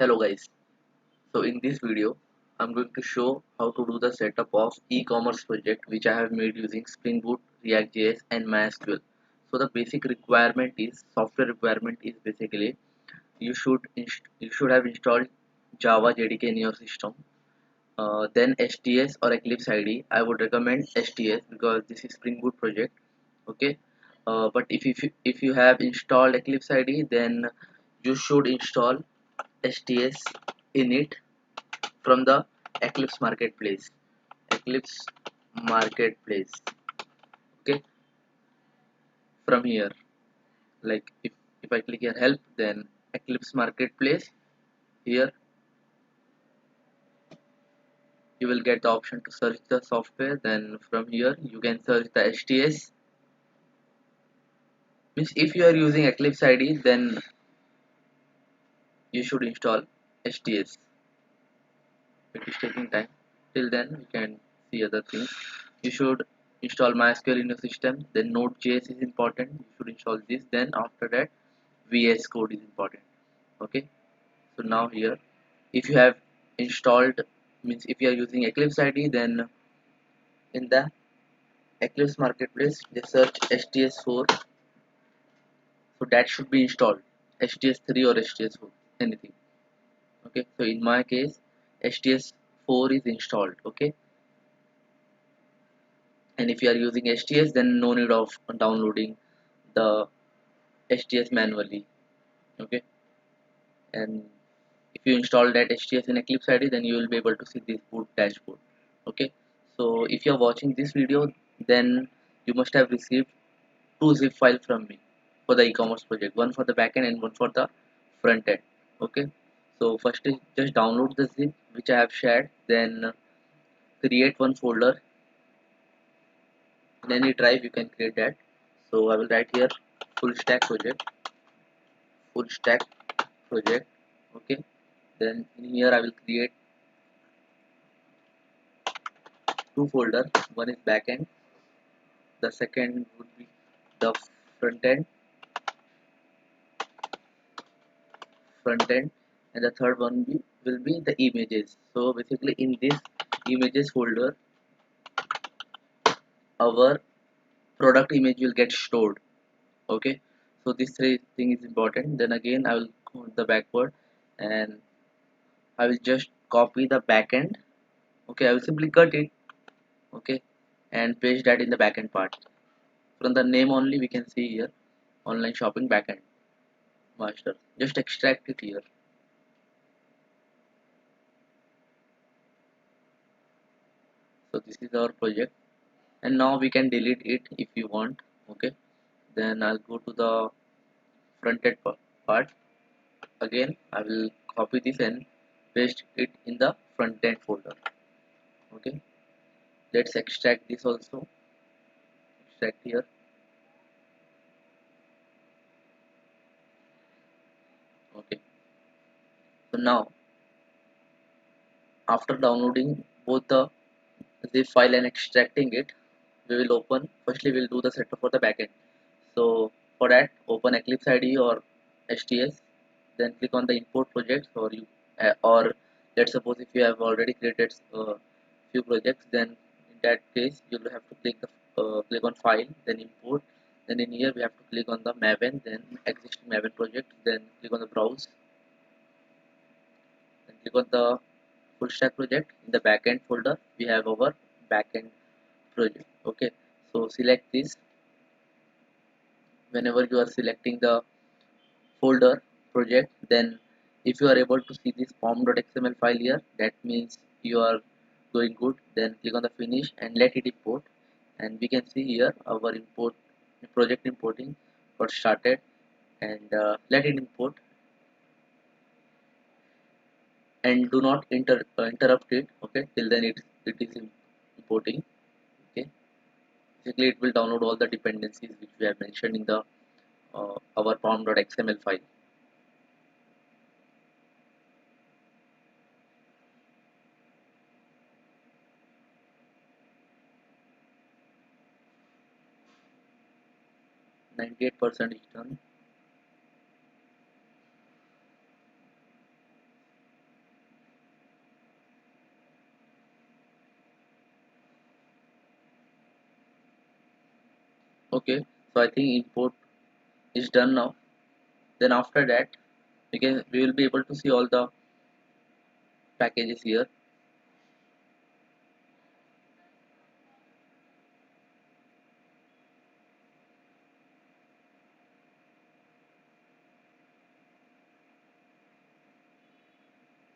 Hello guys, so in this video I'm going to show how to do the setup of e-commerce project which I have made using Spring Boot, React.js and MySQL. So the basic requirement is software requirement is basically you should have installed Java JDK in your system. Then STS or Eclipse ID. I would recommend STS because this is Spring Boot project. Okay, but if you have installed Eclipse ID, then you should install STS in it from the Eclipse marketplace. Eclipse marketplace. Okay, from here, like if I click here help, then Eclipse marketplace. Here you will get the option to search the software. Then from here you can search the STS. Means if you are using Eclipse ID, then you should install STS. It is taking time. Till then we can see other things. You should install MySQL in your system. Then Node.js is important. You should install this. Then after that VS Code is important. Okay. So now here, if you have installed, means if you are using Eclipse ID, then in the Eclipse marketplace just search STS4. So that should be installed. STS3 or STS4, anything. Okay. So in my case, STS4 is installed. Okay. And if you are using STS, then no need of downloading the STS manually. Okay. And if you install that STS in Eclipse ID, then you will be able to see this boot dashboard. Okay. So if you are watching this video, then you must have received two zip files from me for the e-commerce project, one for the backend and one for the front end. Okay. So first is just download the zip which I have shared, then create one folder in any drive. You can create that. So I will write here full stack project, full stack project. Okay. Then in here I will create two folders. One is backend, the second would be the front end front end and the third one will be the images. So basically in this images folder our product image will get stored. Okay. So this three thing is important. Then again I will go the backward and I will just copy the backend. Okay, I will simply cut it. Okay, and paste that in the backend part. From the name only we can see here online shopping backend master. Just extract it here. So this is our project, and now we can delete it if you want. Okay, then I'll go to the front end part. Again I will copy this and paste it in the front end folder. Okay, let's extract this also. Extract here. Okay, so now after downloading both the zip file and extracting it, we will open, firstly we'll do the setup for the backend. So for that, open Eclipse ID or STS, then click on the import projects, or let's suppose if you have already created few projects, then in that case you'll have to click on file, then import. Then in here we have to click on the Maven, then existing Maven project, then click on the browse, then click on the full stack project. In the backend folder we have our backend project. Okay, so select this. Whenever you are selecting the folder project, then if you are able to see this pom.xml file here, that means you are going good. Then click on the finish and let it import, and we can see here our import project importing got started. And let it import, and do not interrupt it. Okay, till then it is importing. Okay, basically it will download all the dependencies which we have mentioned in the our pom.xml file. 98% is done. Okay, so I think import is done now. Then after that we will be able to see all the packages here.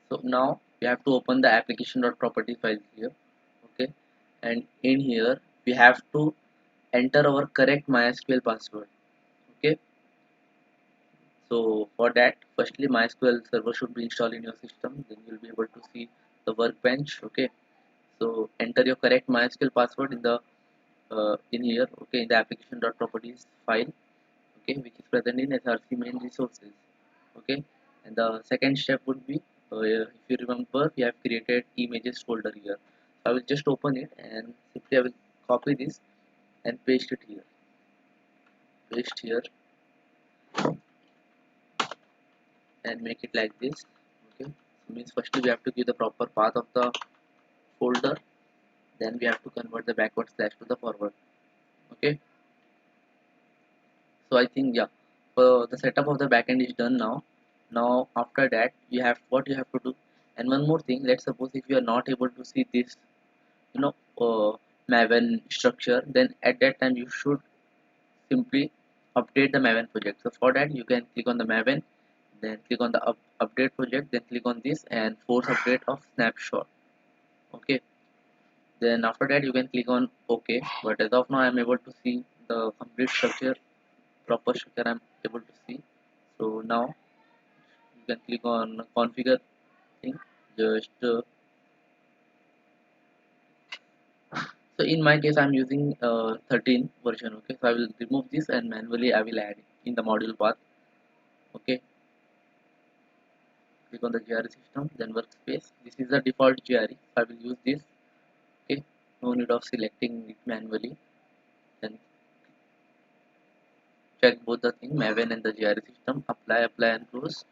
So now we have to open the application.property file here. Okay, and in here we have to enter our correct MySQL password. Okay, so for that, firstly MySQL server should be installed in your system. Then you'll be able to see the workbench. Okay, so enter your correct MySQL password in here. Okay, in the application.properties file. Okay, which is present in SRC main resources. Okay, and the second step would be, if you remember, we have created images folder here. So I will just open it and simply I will copy this and paste it here. Paste here and make it like this. Okay, so means firstly we have to give the proper path of the folder, then we have to convert the backward slash to the forward. Okay, so I think, yeah, the setup of the backend is done now. Now after that you have what you have to do. And one more thing, let's suppose if you are not able to see this, you know uh, Maven structure, then at that time you should simply update the Maven project. So for that you can click on the Maven, then click on the update project, then click on this and force update of snapshot. Okay, then after that you can click on OK. But as of now I'm able to see the complete structure, proper structure I'm able to see. So now you can click on configure thing. Just so in my case I'm using 13 version. Okay, so I will remove this and manually I will add it in the module path. Okay, click on the GRE system, then workspace. This is the default GRE, so I will use this. Okay, no need of selecting it manually. Then check both the thing, Maven and the GRE system, apply and close.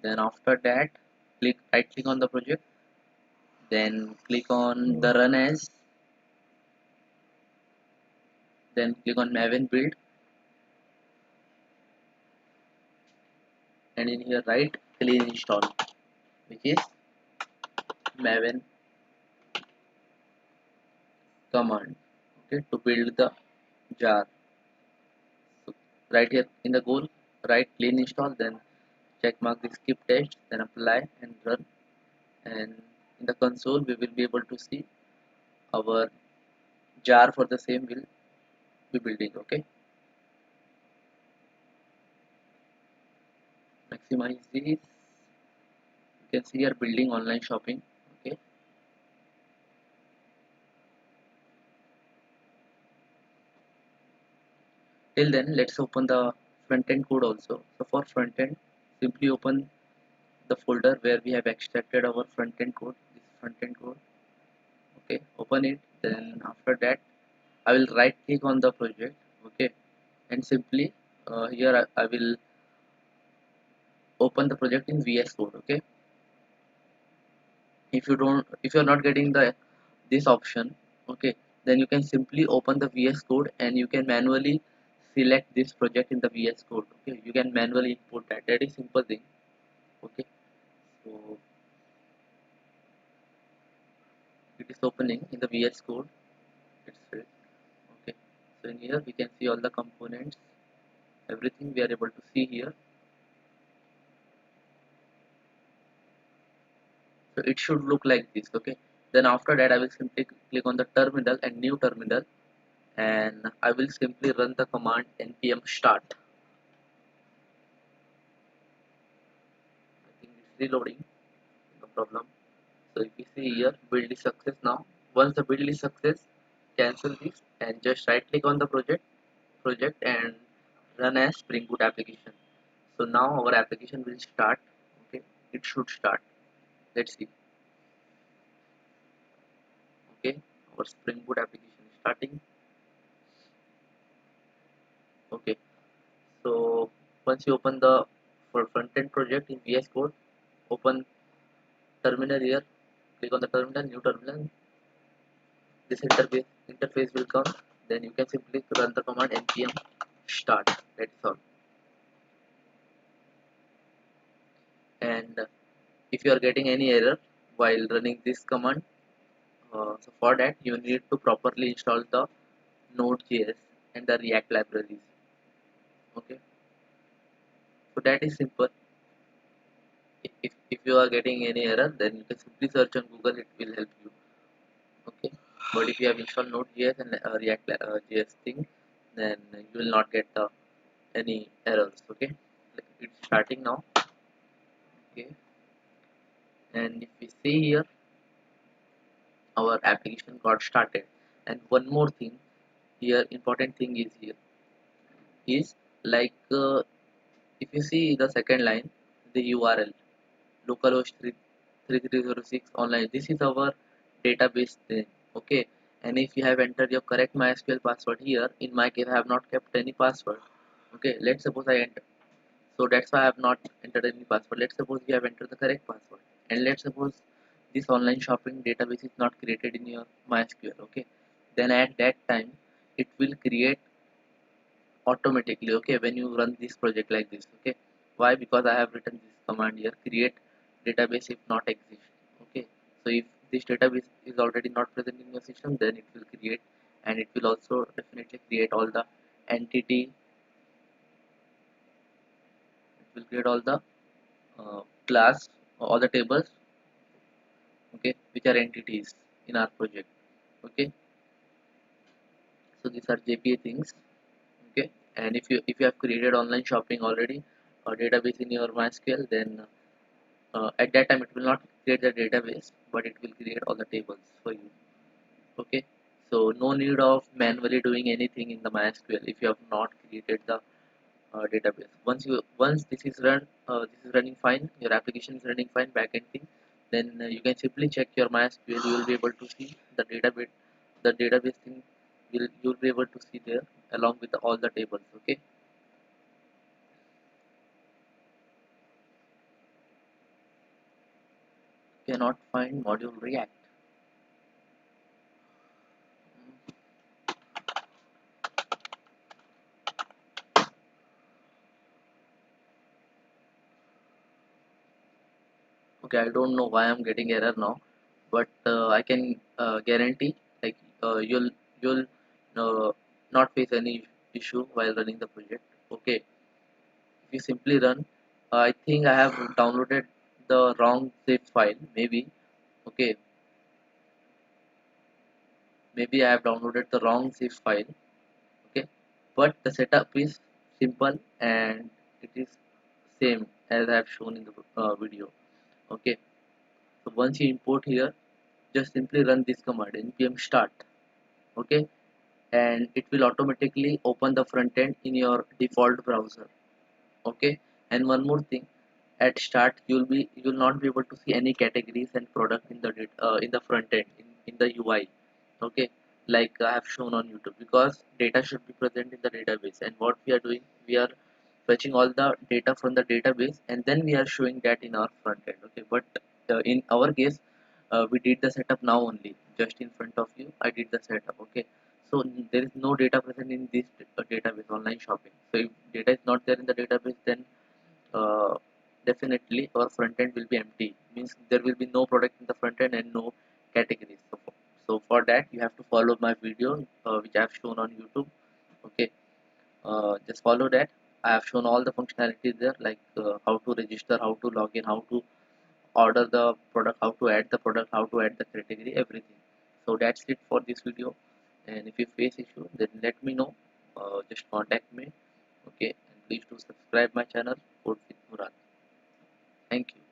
Then after that right click on the project, then click on the run as, then click on Maven build, and in here write clean install, which is Maven command. Okay, to build the jar. So right here in the goal, write clean install, then check mark the skip test, then apply and run. And in the console we will be able to see our jar for the same will be building. Okay, maximize this. You can see here building online shopping. Okay, till then let's open the front end code also. So for front end, simply open the folder where we have extracted our front end code, this front end code. Okay, open it. Then after that I will right click on the project. Okay, and simply here I will open the project in VS Code. Okay, if you're not getting this option, okay, then you can simply open the VS Code and you can manually select this project in the VS Code. Okay, you can manually input that. That is simple thing. Okay, so it is opening in the VS Code. It's filled. Okay, so in here we can see all the components, everything we are able to see here. So it should look like this. Okay, then after that I will simply click on the terminal and new terminal, and I will simply run the command npm start. I think it's reloading, no problem. So if you see here, build is success now. Once the build is success, cancel this and just right click on the project and run as springboot application. So now our application will start. Okay, it should start. Let's see. Okay, our springboot application is starting. Okay, so once you open the for front end project in VS Code, open terminal here, click on the terminal, new terminal. This interface will come. then you can simply run the command npm start. That's all. And if you are getting any error while running this command, so for that you need to properly install the node.js and the react libraries. Okay, so that is simple. If you are getting any error, then you can simply search on google, it will help you. Okay, but if you have installed node.js and react js thing, then you will not get any errors. Okay, it's starting now. Okay, and if we see here, our application got started. And one more thing here, important thing is here is like if you see the second line, the url localhost 3306 online, this is our database name. Okay, and if you have entered your correct mysql password here, in my case I have not kept any password. Okay, let's suppose I enter, so that's why I have not entered any password. Let's suppose you have entered the correct password, and let's suppose this online shopping database is not created in your mysql. Okay, then at that time it will create automatically. Okay, when you run this project like this. Okay, why? Because I have written this command here, create database if not exist. Okay, so if this database is already not present in your system, then it will create, and it will also definitely create all the entity, it will create all the class, all the tables. Okay, which are entities in our project. Okay, so these are jpa things. Okay, and if you have created online shopping already or database in your mysql, then at that time it will not create the database, but it will create all the tables for you. Okay, so no need of manually doing anything in the mysql if you have not created the database. Once this is this is running fine, your application is running fine, backend thing, then you can simply check your mysql. You will be able to see the database thing will, you'll be able to see there along with all the tables. Okay, cannot find module react. Okay, I don't know why I'm getting error now, but I can guarantee like you'll uh, not face any issue while running the project. Okay, if you simply run, I think I have downloaded the wrong zip file, maybe. Okay, maybe I have downloaded the wrong zip file. Okay, but the setup is simple and it is same as I have shown in the video. Okay, so once you import here, just simply run this command npm start. Okay, and it will automatically open the front end in your default browser. Okay, and one more thing, at start you'll not be able to see any categories and product in the in the front end, in the ui. Okay, like I have shown on youtube, because data should be present in the database, and what we are doing, we are fetching all the data from the database and then we are showing that in our front end. Okay, but in our case, we did the setup now only, just in front of you I did the setup. Okay, so there is no data present in this database online shopping. So if data is not there in the database, then uh, definitely our front end will be empty, means there will be no product in the front end and no categories. So for that you have to follow my video which I have shown on youtube. Okay, just follow that. I have shown all the functionalities there, like how to register, how to log in, how to order the product, how to add the product, how to add the category, everything. So that's it for this video, and if you face issue, then let me know. Just contact me. Okay, and please do subscribe my channel, Code with Murad. Thank you.